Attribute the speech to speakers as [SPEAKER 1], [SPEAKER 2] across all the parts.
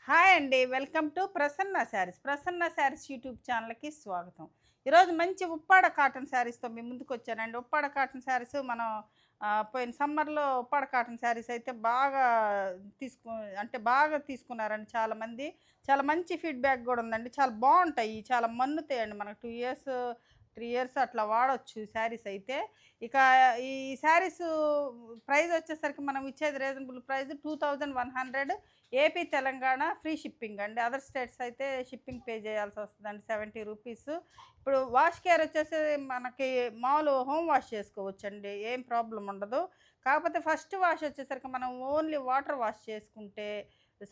[SPEAKER 1] Hi అండి. Welcome to Prasanna saris. Prasanna saris YouTube ఛానల్‌కి స్వాగతం. ఈరోజు మంచి ఉప్పాడ కాటన్ శారీస్‌తో మీ ముందుకొచ్చానండి. ఉప్పాడ కాటన్ శారీస్ మనం పోయిన సమ్మర్‌లో ఉప్పాడ కాటన్ శారీస్ అయితే బాగా తీసుకు బాగా తీసుకున్నారండి చాలామంది. చాలా మంచి ఫీడ్‌బ్యాక్ గూడా ఉందండి. చాలా బావుంటాయి. చాలా మన్నుతాయండి. మనకు 2 ఇయర్స్, 3 ఇయర్స్ అట్లా వాడొచ్చు శారీస్ అయితే. ఇక ఈ శారీసు ప్రైస్ వచ్చేసరికి మనం ఇచ్చేది reasonable price 2100 AP, Telangana free shipping అండి. అదర్ స్టేట్స్ అయితే షిప్పింగ్ పే చేయాల్సి వస్తుందండి 70 రూపీస్. ఇప్పుడు వాష్ కేర్ వచ్చేసి మనకి మామూలు హోమ్ వాష్ చేసుకోవచ్చండి. ఏం ప్రాబ్లమ్ ఉండదు. కాకపోతే ఫస్ట్ వాష్ వచ్చేసరికి మనం ఓన్లీ వాటర్ వాష్ చేసుకుంటే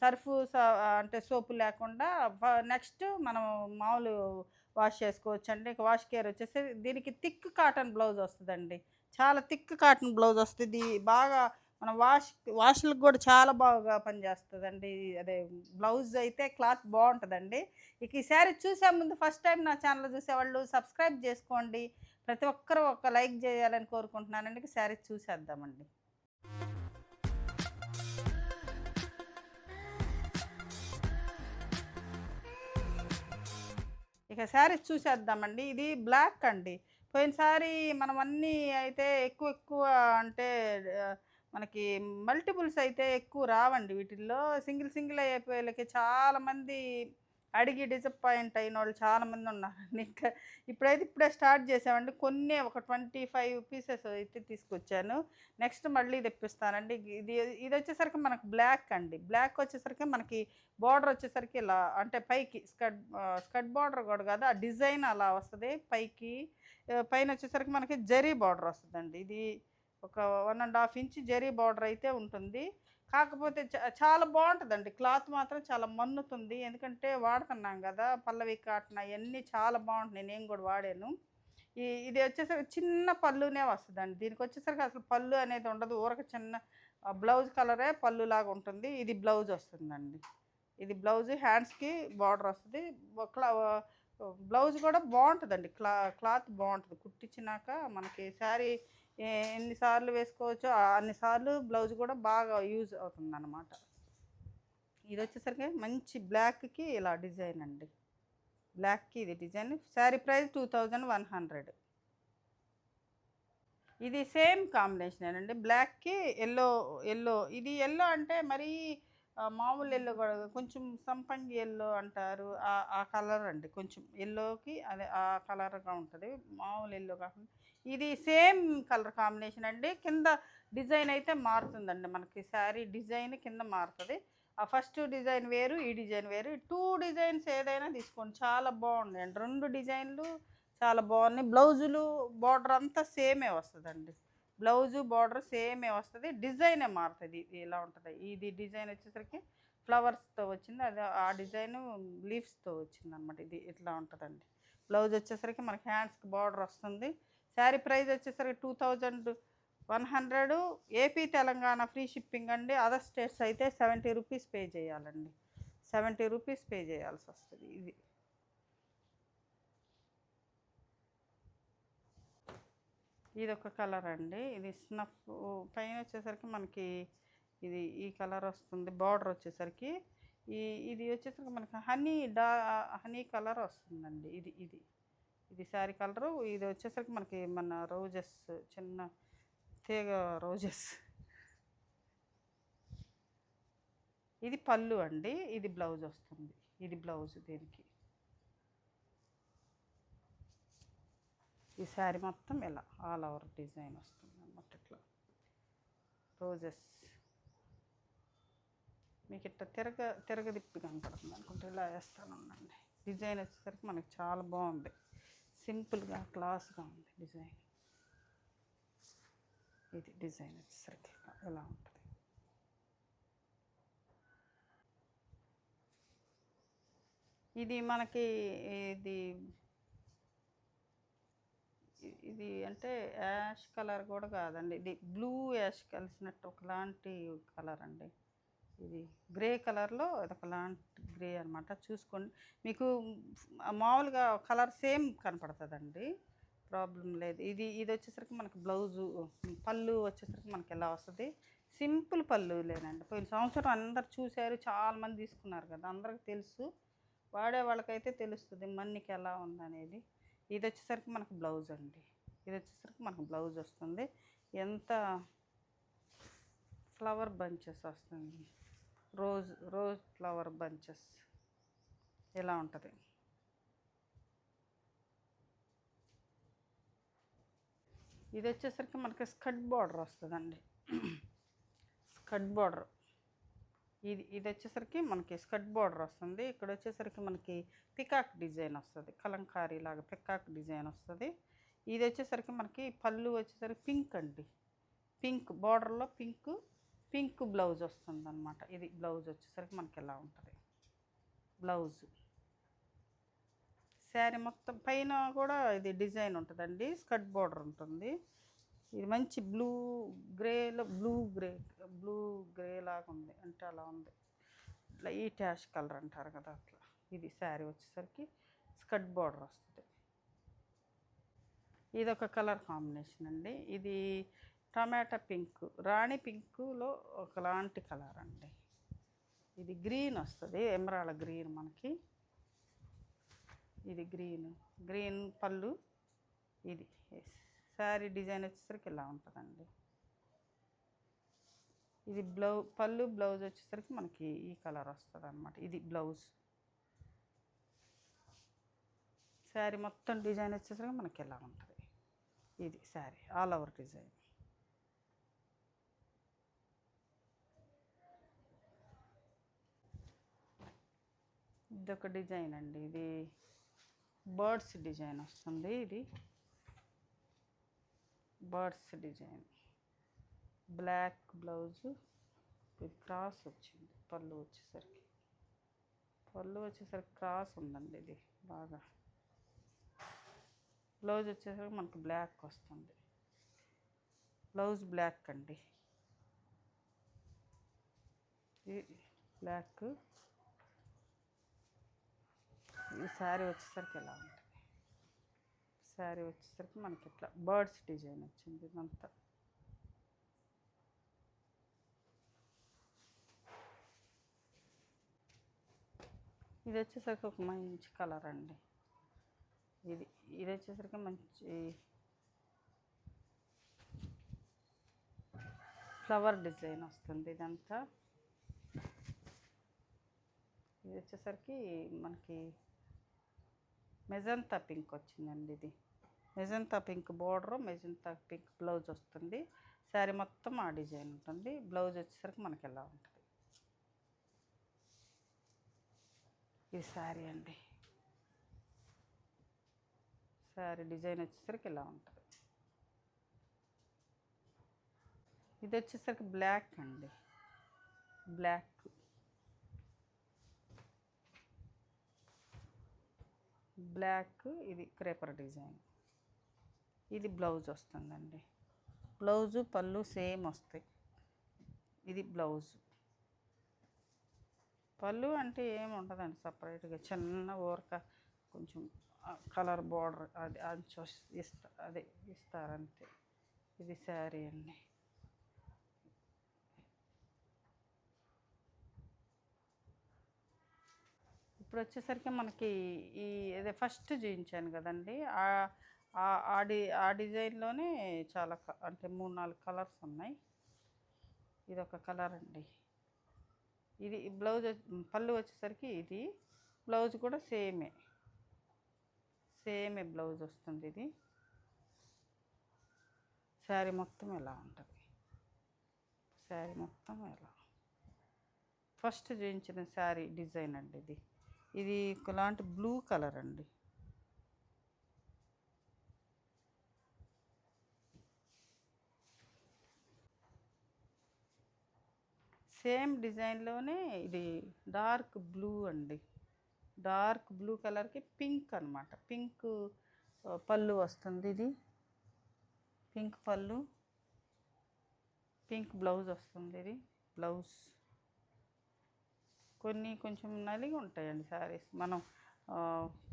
[SPEAKER 1] సర్ఫు అంటే సోపు లేకుండా నెక్స్ట్ మనం మామూలు వాష్ చేసుకోవచ్చండి. ఇక వాష్ కేర్ వచ్చేసి దీనికి థిక్ కాటన్ బ్లౌజ్ వస్తదండి. చాలా థిక్ కాటన్ బ్లౌజ్ వస్తది. బాగా మన వాష్‌లకి గూడా చాలా బాగా పనిచేస్తదండి. అదే బ్లౌజ్ అయితే క్లాత్ బావుంటదండి. ఇక ఈ శారీ చూసే ముందు ఫస్ట్ టైమ్ నా ఛానల్ చూసేవాళ్ళు సబ్స్క్రైబ్ జేసుకోండి. ప్రతి ఒక్కరు ఒక లైక్ జేయాలని కోరుకుంటున్నానండి. ఇక శారీ చూసేద్దామండి. ఇక శారీస్ చూసేద్దామండి. ఇది బ్లాక్ అండి. పోయినసారి మనం అన్నీ అయితే ఎక్కువ అంటే ఆహ్, మనకి మల్టిపుల్స్ అయితే ఎక్కువ రావండి వీటిల్లో. సింగిల్ అయిపోయేలకి చాలామంది అడిగి డిసప్పాయింట్ అయినోళ్ళు చాలామంది ఉన్నారండి. ఇంకా ఇప్పుడే స్టార్ట్ చేసామండి. కొన్నే ఒక 25 పీసెస్ అయితే తీసుకొచ్చాను. నెక్స్ట్ మళ్ళీ తెప్పిస్తానండి. ఇదొచ్చేసరికి మనకు బ్లాక్ అండి. బ్లాక్ వచ్చేసరికి మనకి బోర్డర్ వచ్చేసరికి ఇలా అంటే పైకి స్కర్ట్ బోర్డర్ కూడా కాదు. ఆ డిజైన్ అలా వస్తది పైకి. పైన వచ్చేసరికి మనకి జరీ బోర్డర్ వస్తదండి. ఇది ఒక 1 ½ ఇంచ్ జరీ బోర్డర్ అయితే ఉంటుంది. కాకపోతే చాలా బావుంటదండి. క్లాత్ మాత్రం చాలా మన్నుతుంది. ఎందుకంటే వాడుతున్నాం గదా! పల్లవి కాటన్ అయన్నీ చాలా బావుంటున్నాయి. నేను గూడా వాడాను. ఇది వచ్చేసరికి చిన్న పళ్ళునే వస్తదండి. దీనికొచ్చేసరికి అసలు పళ్ళు అనేది ఉండదు. ఊరక చిన్న బ్లౌజ్ కలరే పళ్ళులాగా ఉంటుంది. ఇది బ్లౌజ్ వస్తుందండి. ఇది బ్లౌజు హ్యాండ్స్‌కి బార్డర్ వస్తది. బ్లౌజ్ కూడా బావుంటదండి. క్లాత్ బావుంటది. కుట్టించినాక మనకి శారీ ఎన్ని సార్లు వేసుకోవచ్చో అన్ని సార్లు బ్లౌజ్ కూడా బాగా యూజ్ అవుతుందనమాట. ఇదొచ్చేసరికి మంచి బ్లాక్‌కి ఇలా డిజైన్ అండి. బ్లాక్‌కి ఇది డిజైన్. శారీ ప్రైస్ 2100. ఇది సేమ్ కాంబినేషనేనండి. బ్లాక్‌కి యెల్లో ఇది యెల్లో అంటే మరీ మామూలు యెల్లో కూడా కాదు. కొంచెం సంపంగి యెల్లో అంటారు. ఆ కలర్ అండి. కొంచెం యెల్లోకి అదే ఆ కలర్‌గా ఉంటది. మామూలు యెల్లో కాకుండా ఇది సేమ్ కలర్ కాంబినేషన్ అండి. కింద డిజైన్ అయితే మారుతుందండి. మనకి శారీ డిజైన్ కింద మారుతది. ఆ ఫస్ట్ డిజైన్ వేరు. ఈ డిజైన్ వేరు. 2 డిజైన్స్ ఏదైనా తీసుకోండి. చాలా బాగున్నాయండి. 2 డిజైన్‌లు చాలా బాగున్నాయి. బ్లౌజులు బార్డర్ అంతా సేమే వస్తదండి. బ్లౌజు బార్డర్ సేమే వస్తది. డిజైనే మారుతది. ఇలా ఉంటది. ఇది డిజైన్ వచ్చేసరికి ఫ్లవర్స్‌తో వచ్చింది. అది ఆ డిజైను లీవ్స్‌తో వచ్చిందనమాట. ఇది ఇట్లా ఉంటదండి. బ్లౌజ్ వచ్చేసరికి మనకి హ్యాండ్స్‌కి బార్డర్ వస్తుంది. శారీ ప్రైస్ వచ్చేసరికి 2100 ఏపీ, తెలంగాణ ఫ్రీ షిప్పింగ్ అండి. అదర్ స్టేట్స్ అయితే 70 రూపీస్ పే చేయాలండి. 70 రూపీస్ పే చేయాల్సొస్తది ఇది. ఇదొక కలర్ అండి. ఇది స్నఫ్ పైన వచ్చేసరికి మనకి ఈ కలర్ వస్తుంది. బార్డర్ వచ్చేసరికి ఈ ఇది వచ్చేసరికి మనకి హనీ కలర్ వస్తుందండి. ఇది శారీ కలరు. ఇది వచ్చేసరికి మనకి మన రోజెస్ చిన్న తీగ రోజెస్. ఇది పళ్ళు అండి. ఇది బ్లౌజ్ వస్తుంది. ఇది బ్లౌజ్ దీనికి. ఈ శారీ మొత్తం ఇలా ఆల్ ఓవర్ డిజైన్ వస్తుంది అన్నమాట. ఇట్లా రోజెస్ మీకు ఇట్లా తిరగదిప్పి కనపడుతుంది అనుకుంటే ఇలా వేస్తాను ఉండండి. డిజైన్ వచ్చేసరికి మనకి చాలా బాగుంది. సింపుల్గా క్లాస్గా ఉంది డిజైన్. ఇది డిజైన్ వచ్చేసరికి ఇలా ఉంటుంది. ఇది మనకి ఇది ఇది అంటే యాష్ కలర్ కూడా కాదండి. ఇది బ్లూ యాష్ కలిసినట్టు ఒకలాంటి కలర్ అండి. ఇది గ్రే కలర్‌లో అదొకలాంటి గ్రే అనమాట. చూసుకోండి. మీకు మామూలుగా కలర్ సేమ్ కనపడతదండి. ప్రాబ్లమ్ లేదు. ఇది వచ్చేసరికి మనకి పళ్ళు వచ్చేసరికి మనకి ఎలా వస్తది. సింపుల్ పళ్ళులేనండి. పోయిన సంవత్సరం అందరు చూసారు, చాలామంది తీసుకున్నారు కదా, అందరికి తెలుసు. వాడే వాళ్ళకైతే తెలుస్తుంది మన్నికి ఎలా ఉందనేది. ఇది వచ్చేసరికి మనకు బ్లౌజ్ అండి. ఇది వచ్చేసరికి మనకు బ్లౌజ్ వస్తుంది. ఎంత ఫ్లవర్ బంచెస్ వస్తుంది, రోజ్ ఫ్లవర్ బంచెస్ ఇలా ఉంటుంది. ఇది వచ్చేసరికి మనకి స్కర్ట్ బార్డర్ వస్తుందండి. స్కర్ట్ బార్డర్ ఇది వచ్చేసరికి మనకి స్కర్ట్ బార్డర్ వస్తుంది. ఇక్కడ వచ్చేసరికి మనకి పికాక్ డిజైన్ వస్తుంది, కలంకారీ లాగా పికాక్ డిజైన్ వస్తుంది. ఇది వచ్చేసరికి మనకి పళ్ళు వచ్చేసరికి పింక్ అండి. పింక్ బార్డర్లో పింక్ బ్లౌజ్ వస్తుంది అనమాట. ఇది బ్లౌజ్ వచ్చేసరికి మనకి ఎలా ఉంటుంది బ్లౌజ్. శారీ మొత్తం పైన కూడా ఇది డిజైన్ ఉంటుందండి, స్కర్ట్ బార్డర్ ఉంటుంది. ఇది మంచి గ్రేలో బ్లూ గ్రే లాగా ఉంది, అంటే అలా ఉంది. లైట్ యాష్ కలర్ అంటారు కదా అట్లా. ఇది శారీ వచ్చేసరికి స్కర్ట్ బార్డర్ వస్తుంది. ఇది ఒక కలర్ కాంబినేషన్ అండి. ఇది టమాటా పింక్, రాణి పింకులో ఒకలాంటి కలర్ అండి. ఇది గ్రీన్ వస్తుంది, ఎమరాల్డ్ గ్రీన్ మనకి. ఇది గ్రీన్ పళ్ళు. ఇది శారీ డిజైన్ వచ్చేసరికి ఇలా ఉంటుందండి. ఇది పళ్ళు బ్లౌజ్ వచ్చేసరికి మనకి ఈ కలర్ వస్తుంది అనమాట. ఇది బ్లౌజ్. శారీ మొత్తం డిజైన్ వచ్చేసరికి మనకి ఎలా ఉంటుంది. ఇది శారీ ఆల్ ఓవర్ డిజైన్. ఇదొక డిజైన్ అండి. ఇది బర్డ్స్ డిజైన్ వస్తుంది. ఇది birds design, black blouse, cross వచ్చింది. పళ్ళు వచ్చేసరికి క్రాస్ ఉందండి. ఇది బాగా. బ్లౌజ్ వచ్చేసరికి మనకు బ్లాక్ వస్తుంది. బ్లౌజ్ బ్లాక్ అండి. ఇది బ్లాక్. ఈ శారీ వచ్చేసరికి ఎలా ఉంటుంది. శారీ వచ్చేసరికి మనకి ఇట్లా బర్డ్స్ డిజైన్ వచ్చింది ఇదంతా. ఇది వచ్చేసరికి ఒక మంచి కలర్ అండి. ఇది వచ్చేసరికి మంచి ఫ్లవర్ డిజైన్ వస్తుంది ఇదంతా. ఇది వచ్చేసరికి మనకి మెజంతా పింక్ వచ్చిందండి. ఇది magenta pink border, magenta pink blouse వస్తుంది. శారీ మొత్తం ఆ డిజైన్ ఉంటుంది. బ్లౌజ్ వచ్చేసరికి మనకి ఎలా ఉంటుంది. ఇది శారీ అండి. శారీ డిజైన్ వచ్చేసరికి ఇలా ఉంటుంది. ఇది వచ్చేసరికి బ్లాక్ అండి. బ్లాక్ ఇది క్రేపర్ డిజైన్. ఇది బ్లౌజ్ వస్తుందండి. బ్లౌజు పళ్ళు సేమ్ వస్తాయి. ఇది బ్లౌజు. పళ్ళు అంటే ఏమి ఉండదండి, సపరేట్గా చిన్న ఊరక కొంచెం కలర్ బార్డర్ అది ఇస్తారంతే. ఇది శారీ అండి. ఇప్పుడు వచ్చేసరికి మనకి అదే ఫస్ట్ చూపించాను కదండి, ఆ డిజైన్లోనే చాలా అంటే 3-4 కలర్స్ ఉన్నాయి. ఇది ఒక కలర్ అండి. ఇది బ్లౌజ్ పళ్ళు వచ్చేసరికి ఇది బ్లౌజ్ కూడా సేమే బ్లౌజ్ వస్తుంది. ఇది శారీ మొత్తం ఎలా ఉంటుంది. శారీ మొత్తం ఎలా ఫస్ట్ చూపించిన శారీ డిజైన్ అండి. ఇది ఒకలాంటి బ్లూ కలర్ అండి. సేమ్ డిజైన్లోనే ఇది డార్క్ బ్లూ అండి. డార్క్ బ్లూ కలర్కి పింక్ అనమాట. పింక్ పళ్ళు వస్తుంది. ఇది పింక్ పళ్ళు, పింక్ బ్లౌజ్ వస్తుంది. ఇది బ్లౌజ్. కొంచెం నలిగి ఉంటాయండి శారీస్. మనం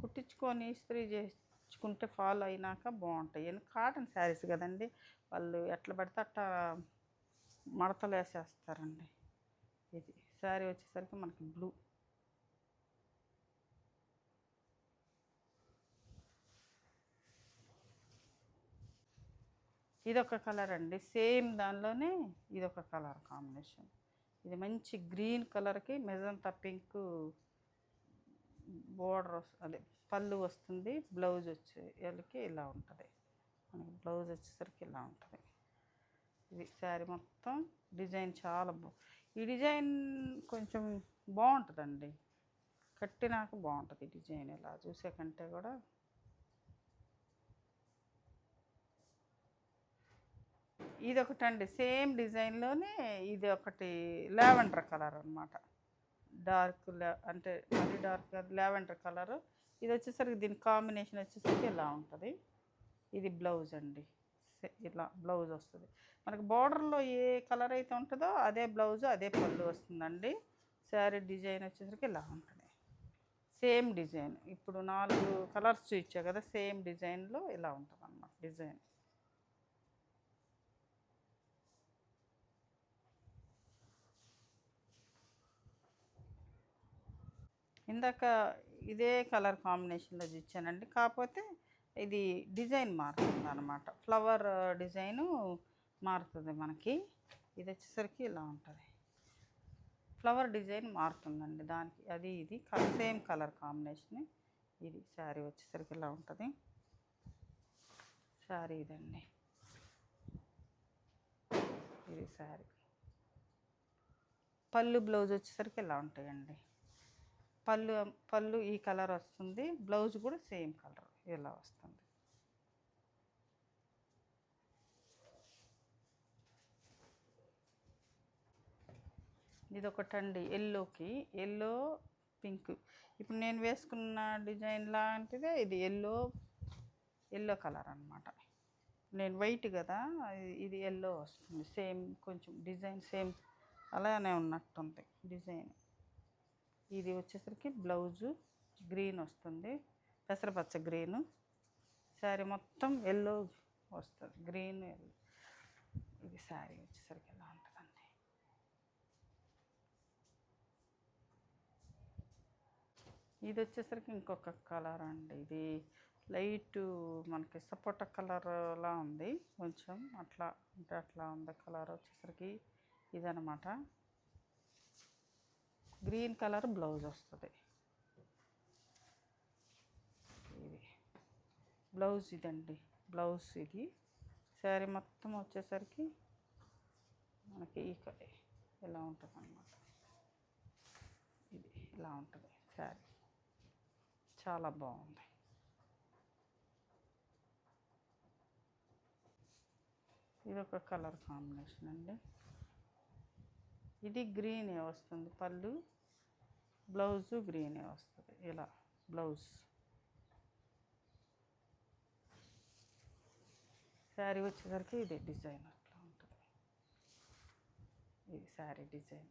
[SPEAKER 1] కుట్టించుకొని ఇస్త్రీ చేసుకుంటే ఫాలో అయినాక బాగుంటాయి. కాటన్ శారీస్ కదండి, వాళ్ళు ఎట్లా పడితే అట్లా మడతలు వేసేస్తారండి. ఇది శారీ వచ్చేసరికి మనకి బ్లూ. ఇదొక కలర్ అండి, సేమ్ దానిలోనే ఇదొక కలర్ కాంబినేషన్. ఇది మంచి గ్రీన్ కలర్కి మెజంతా పింక్ బోర్డర్, అదే పళ్ళు వస్తుంది. బ్లౌజ్ వచ్చేసరికి ఇలా ఉంటుంది. మనకి బ్లౌజ్ వచ్చేసరికి ఇలా ఉంటుంది. ఇది శారీ మొత్తం డిజైన్ చాలా ఈ డిజైన్ కొంచెం బాగుంటుందండి, కట్టినాక బాగుంటుంది డిజైన్. ఇలా చూసే కంటే కూడా ఇది ఒకటండి, సేమ్ డిజైన్లోనే ఇది ఒకటి లావెండర్ కలర్ అనమాట. డార్క్ అంటే మరీ డార్క్ లావెండర్ కలరు. ఇది వచ్చేసరికి దీని కాంబినేషన్ వచ్చేసరికి ఇలా ఉంటుంది. ఇది బ్లౌజ్ అండి, ఇలా బ్లౌజ్ వస్తుంది మనకి. బార్డర్లో ఏ కలర్ అయితే ఉంటుందో అదే బ్లౌజ్, అదే పళ్ళు వస్తుందండి. శారీ డిజైన్ వచ్చేసరికి ఇలా ఉంటుంది, సేమ్ డిజైన్. ఇప్పుడు 4 కలర్స్ ఇచ్చా కదా, సేమ్ డిజైన్లో ఇలా ఉంటుంది అన్నమాట డిజైన్. ఇందాక ఇదే కలర్ కాంబినేషన్లో ఇచ్చానండి, కాకపోతే ఇది డిజైన్ మారుతుంది అనమాట. ఫ్లవర్ డిజైను మారుతుంది మనకి. ఇది వచ్చేసరికి ఇలా ఉంటుంది, ఫ్లవర్ డిజైన్ మారుతుందండి దానికి. అది ఇది సేమ్ కలర్ కాంబినేషన్. ఇది శారీ వచ్చేసరికి ఇలా ఉంటుంది. శారీ ఇదండి, ఇది శారీ. పళ్ళు బ్లౌజ్ వచ్చేసరికి ఇలా ఉంటాయండి. పళ్ళు ఈ కలర్ వస్తుంది, బ్లౌజ్ కూడా సేమ్ కలర్ ఇలా వస్తుంది. ఇదొకటండి ఎల్లోకి, ఎల్లో పింక్. ఇప్పుడు నేను వేసుకున్న డిజైన్ లాంటిదే ఇది, ఎల్లో కలర్ అనమాట. నేను వైట్ కదా, ఇది ఎల్లో వస్తుంది. సేమ్ కొంచెం డిజైన్ సేమ్ అలానే ఉన్నట్టుంది డిజైన్. ఇది వచ్చేసరికి బ్లౌజు గ్రీన్ వస్తుంది, పెసరపచ్చ గ్రీను. శారీ మొత్తం ఎల్లో వస్తుంది, గ్రీన్ ఎల్లో. ఇది శారీ వచ్చేసరికి ఎలా ఉంటుందండి. ఇది వచ్చేసరికి ఇంకొక కలర్ అండి. ఇది లైట్ మనకి సపోటా కలర్లా ఉంది కొంచెం, అట్లా అంటే అట్లా ఉంది కలర్ వచ్చేసరికి. ఇదనమాట, గ్రీన్ కలర్ బ్లౌజ్ వస్తుంది. ఇది బ్లౌజ్, ఇదండి బ్లౌజ్. ఇది శారీ మొత్తం వచ్చేసరికి మనకి ఇలా ఉంటుంది అన్నమాట. ఇది ఇలా ఉంటుంది శారీ, చాలా బాగుంది. ఇది ఒక కలర్ కాంబినేషన్ అండి. ఇది గ్రీనే వస్తుంది పళ్ళు, బ్లౌజు గ్రీనే వస్తుంది. ఇలా బ్లౌజ్. శారీ వచ్చేసరికి ఇది డిజైన్ అట్లా ఉంటుంది. ఇది శారీ డిజైన్.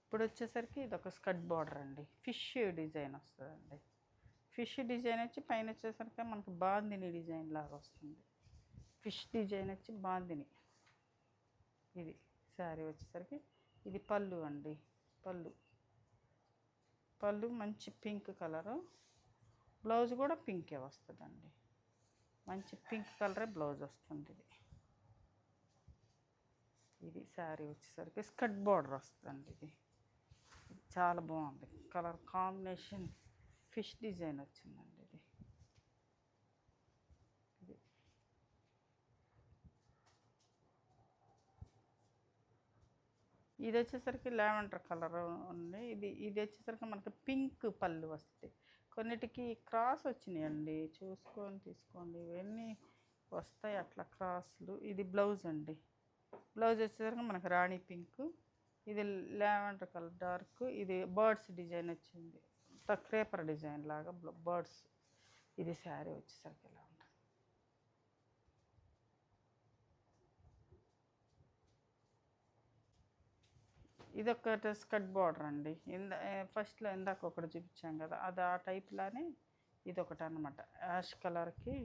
[SPEAKER 1] ఇప్పుడు వచ్చేసరికి ఇది ఒక స్కర్ట్ బార్డర్ అండి, ఫిష్ డిజైన్ వస్తుందండి. ఫిష్ డిజైన్ వచ్చి పైన వచ్చేసరికి మనకి బాందిని డిజైన్ లాగా వస్తుంది. ఫిష్ డిజైన్ వచ్చి బాందిని. ఇది శారీ వచ్చేసరికి ఇది పళ్ళు అండి, పళ్ళు మంచి పింక్ కలరు, బ్లౌజ్ కూడా పింకే వస్తుందండి. మంచి పింక్ కలరే బ్లౌజ్ వస్తుంది. ఇది శారీ వచ్చేసరికి స్కర్ట్ బార్డర్ వస్తుందండి. ఇది చాలా బాగుంది కలర్ కాంబినేషన్, ఫిష్ డిజైన్ వచ్చిందండి. ఇది వచ్చేసరికి లావెండర్ కలర్ ఉంది. ఇది వచ్చేసరికి మనకి పింక్ పళ్ళు వస్తుంది. కొన్నిటికి క్రాస్ వచ్చినాయండి, చూసుకొని తీసుకోండి, ఇవన్నీ వస్తాయి అట్లా క్రాస్లు. ఇది బ్లౌజ్ అండి, బ్లౌజ్ వచ్చేసరికి మనకి రాణి పింక్. ఇది లావెండర్ కలర్ డార్క్. ఇది బర్డ్స్ డిజైన్ వచ్చింది, క్రేపర్ డిజైన్ లాగా బర్డ్స్. ఇది శారీ వచ్చేసరికి ఇలా ఉంటుంది. ఇదొక స్కర్ట్ బార్డర్ అండి. ఫస్ట్‌లో ఇందాక ఒకటి చూపించాం కదా! అది ఆ టైప్‌లానే ఇదొకటి అనమాట. యాష్ కలర్‌కి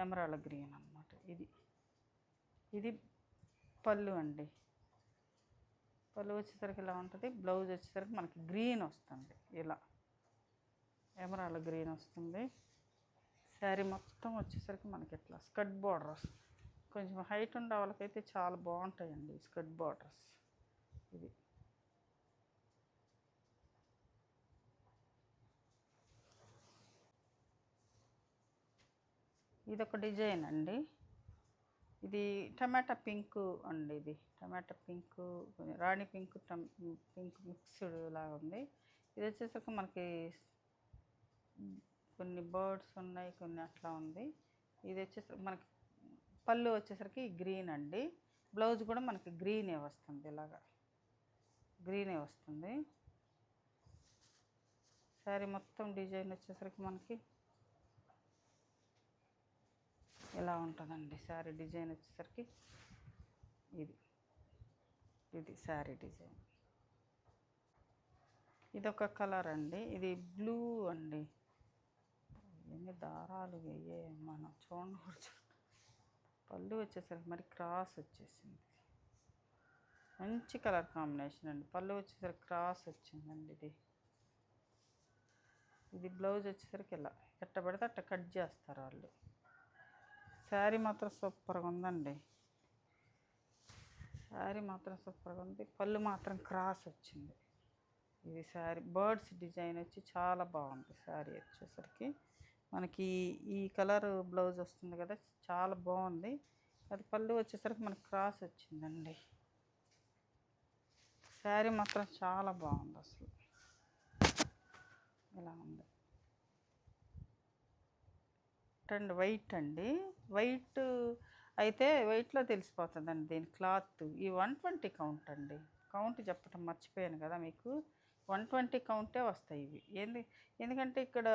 [SPEAKER 1] ఎమరాల్డ్ గ్రీన్ అనమాట ఇది. ఇది పళ్ళు అండి. పళ్ళు వచ్చేసరికి ఇలా ఉంటుంది. బ్లౌజ్ వచ్చేసరికి మనకి గ్రీన్ వస్తుంది. ఇలా ఎమరాల్డ్ గ్రీన్ వస్తుంది. శారీ మొత్తం వచ్చేసరికి మనకి ఇట్లా స్కర్ట్ బార్డర్స్ కొంచెం హైట్ ఉండే వాళ్ళకైతే చాలా బాగుంటాయండి స్కర్ట్ బార్డర్స్. ఇది ఇదొక డిజైన్ అండి. ఇది టమాటా పింక్ అండి. ఇది టమాటా పింక్, రాణి పింక్, పింక్ మిక్స్డ్ లాగా ఉంది. ఇది వచ్చేసరికి మనకి కొన్ని బర్డ్స్ ఉన్నాయి, కొన్ని అట్లా ఉంది. ఇది వచ్చేసరికి మనకి పళ్ళు వచ్చేసరికి గ్రీన్ అండి. బ్లౌజ్ కూడా మనకి గ్రీనే వస్తుంది. ఇలాగా గ్రీనే వస్తుంది. శారీ మొత్తం డిజైన్ వచ్చేసరికి మనకి ఇలా ఉంటుందండి. శారీ డిజైన్ వచ్చేసరికి ఇది ఇది శారీ డిజైన్. ఇదొక కలర్ అండి. ఇది బ్లూ అండి. ఎన్ని దారాలు వేయే మనం చూడకూడదు. పళ్ళు వచ్చేసరికి మరి క్రాస్ వచ్చేసింది. మంచి కలర్ కాంబినేషన్ అండి. పళ్ళు వచ్చేసరికి క్రాస్ వచ్చిందండి. ఇది బ్లౌజ్ వచ్చేసరికి ఇలా ఎట్ట పడితే అట్ట కట్ చేస్తారు వాళ్ళు. శారీ మాత్రం సూపర్గా ఉందండి. శారీ మాత్రం సూపర్గా ఉంది. పళ్ళు మాత్రం క్రాస్ వచ్చింది. ఇది శారీ బర్డ్స్ డిజైన్ వచ్చి చాలా బాగుంది. శారీ వచ్చేసరికి మనకి ఈ కలర్ బ్లౌజ్ వస్తుంది కదా, చాలా బాగుంది. అది పళ్ళు వచ్చేసరికి మనకి క్రాస్ వచ్చిందండి. శారీ మాత్రం చాలా బాగుంది. అసలు ఇలా ఉంది. అండ్ వైట్ అండి. వైట్ అయితే వైట్లో తెలిసిపోతుందండి దీని క్లాత్. ఈ 120 కౌంట్ అండి. కౌంట్ చెప్పటం మర్చిపోయాను కదా మీకు. 120 కౌంటే వస్తాయి ఇవి. ఎందుకంటే ఇక్కడ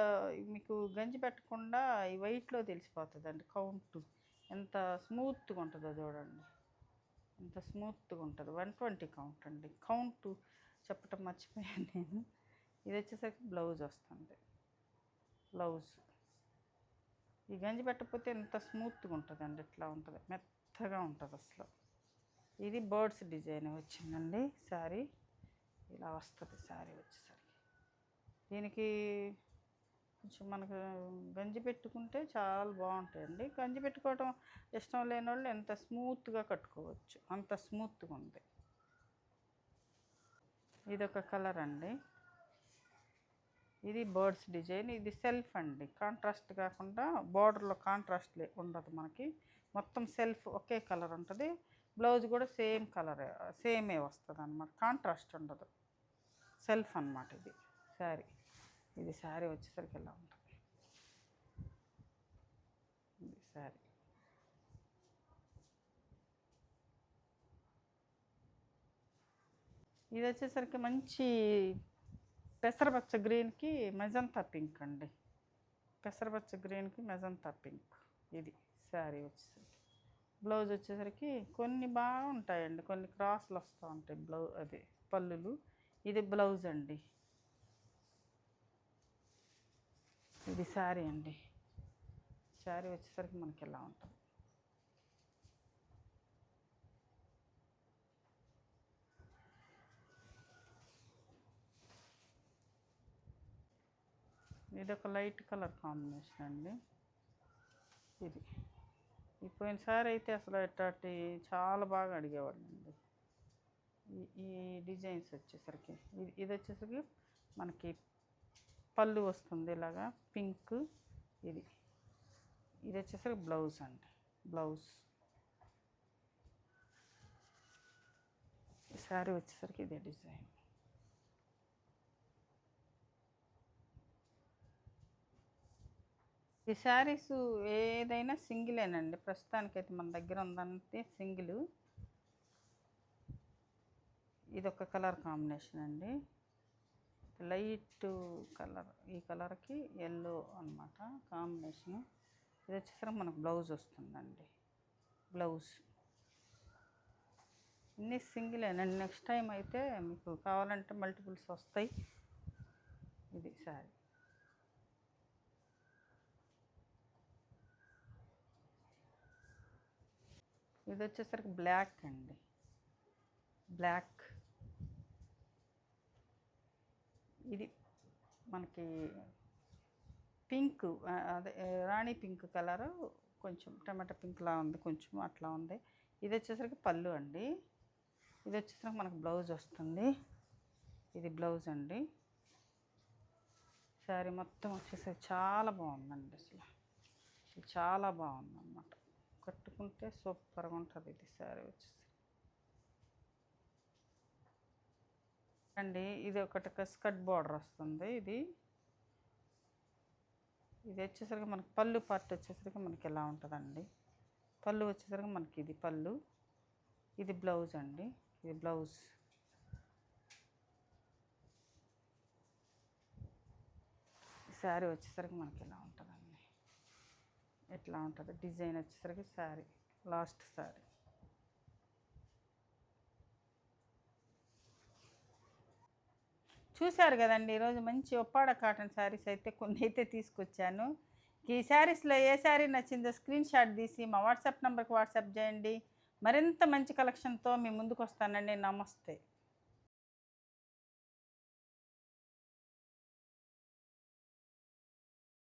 [SPEAKER 1] మీకు గంజి పెట్టకుండా ఈ వైట్లో తెలిసిపోతుందండి కౌంట్. ఎంత స్మూత్గా ఉంటుందో చూడండి, ఎంత స్మూత్గా ఉంటుంది. 120 కౌంట్ అండి. కౌంట్ చెప్పటం మర్చిపోయాను నేను. ఇది వచ్చేసరికి బ్లౌజ్ వస్తుంది. బ్లౌజ్ ఈ గంజి పెట్టకపోతే ఎంత స్మూత్గా ఉంటుందండి. ఇట్లా ఉంటుంది, మెత్తగా ఉంటుంది అసలు. ఇది బర్డ్స్ డిజైన్ వచ్చిందండి. శారీ ఇలా వస్తుంది. శారీ వచ్చేసరికి దీనికి కొంచెం మనకు గంజి పెట్టుకుంటే చాలా బాగుంటాయండి. గంజి పెట్టుకోవడం ఇష్టం లేని వాళ్ళు ఎంత స్మూత్గా కట్టుకోవచ్చు, అంత స్మూత్గా ఉంది. ఇదొక కలర్ అండి. ఇది బర్డ్స్ డిజైన్. ఇది సెల్ఫ్ అండి. కాంట్రాస్ట్ కాకుండా బార్డర్లో కాంట్రాస్ట్ ఉండదు మనకి. మొత్తం సెల్ఫ్ ఒకే కలర్ ఉంటుంది. బ్లౌజ్ కూడా సేమ్ కలర్ సేమే వస్తుంది అన్నమాట. కాంట్రాస్ట్ ఉండదు. సెల్ఫ్ అన్నమాట ఇది శారీ. ఇది శారీ వచ్చేసరికి ఇలా ఉంటుంది. ఇది శారీ. ఇది వచ్చేసరికి మంచి పెసరపచ్చ గ్రీన్కి మెజంతా పింక్ అండి. పెసరపచ్చ గ్రీన్కి మెజంతా పింక్. ఇది శారీ వచ్చేసరికి. బ్లౌజ్ వచ్చేసరికి కొన్ని బాగుంటాయండి, కొన్ని క్రాస్లు వస్తూ ఉంటాయి అది పళ్ళులు. ఇది బ్లౌజ్ అండి. ఇది శారీ అండి. శారీ వచ్చేసరికి మనకి ఇలా ఉంటుంది. ఇది ఒక లైట్ కలర్ కాంబినేషన్ అండి. ఇది పోయినసారి అయితే అసలు ఇట్లాంటి చాలా బాగా అడిగేవాళ్ళు అండి. ఈ డిజైన్స్ వచ్చేసరికి ఇది వచ్చేసరికి మనకి పళ్ళు వస్తుంది ఇలాగా పింక్. ఇది వచ్చేసరికి బ్లౌజ్ అండి. బ్లౌజ్ శారీ వచ్చేసరికి ఇదే డిజైన్. ఈ శారీస్ ఏదైనా సింగిలేనండి. ప్రస్తుతానికైతే మన దగ్గర ఉందంటే సింగిల్. ఇదొక కలర్ కాంబినేషన్ అండి. లైట్ కలర్, ఈ కలర్కి ఎల్లో అనమాట కాంబినేషను. ఇది వచ్చేసరికి మనకు బ్లౌజ్ వస్తుందండి. బ్లౌజ్ ఇన్ని సింగిలేనండి. నెక్స్ట్ టైం అయితే మీకు కావాలంటే మల్టిపుల్స్ వస్తాయి. ఇది శారీ. ఇది వచ్చేసరికి బ్లాక్ అండి. బ్లాక్. ఇది మనకి పింక్, అదే రాణి పింక్ కలరు, కొంచెం టమాటా పింక్లా ఉంది, కొంచెం అట్లా ఉంది. ఇది వచ్చేసరికి పళ్ళు అండి. ఇది వచ్చేసరికి మనకు బ్లౌజ్ వస్తుంది. ఇది బ్లౌజ్ అండి. శారీ మొత్తం వచ్చేసరికి చాలా బాగుందండి. అసలు ఇది చాలా బాగుందన్నమాట. కట్టుకుంటే సూపర్గా ఉంటుంది ఇది శారీ వచ్చేసి అండి. ఇది ఒకటి స్కర్ట్ బార్డర్ వస్తుంది. ఇది వచ్చేసరికి మనకి పళ్ళు పార్ట్ వచ్చేసరికి మనకి ఎలా ఉంటుందండి. పళ్ళు వచ్చేసరికి మనకి ఇది పళ్ళు, ఇది బ్లౌజ్ అండి. ఇది బ్లౌజ్. శారీ వచ్చేసరికి మనకి ఎలా ఉంటుందండి, ఎట్లా ఉంటుంది డిజైన్ వచ్చేసరికి శారీ లాస్ట్ శారీ. చూశారు కదండి. ఈరోజు మంచి ఒప్పాడ కాటన్ శారీస్ అయితే కొన్ని అయితే తీసుకొచ్చాను. ఈ శారీస్లో ఏ శారీ నచ్చిందో స్క్రీన్ షాట్ తీసి మా వాట్సాప్ నెంబర్కి వాట్సాప్ చేయండి. మరింత మంచి కలెక్షన్తో మీ ముందుకు వస్తానండి. నమస్తే.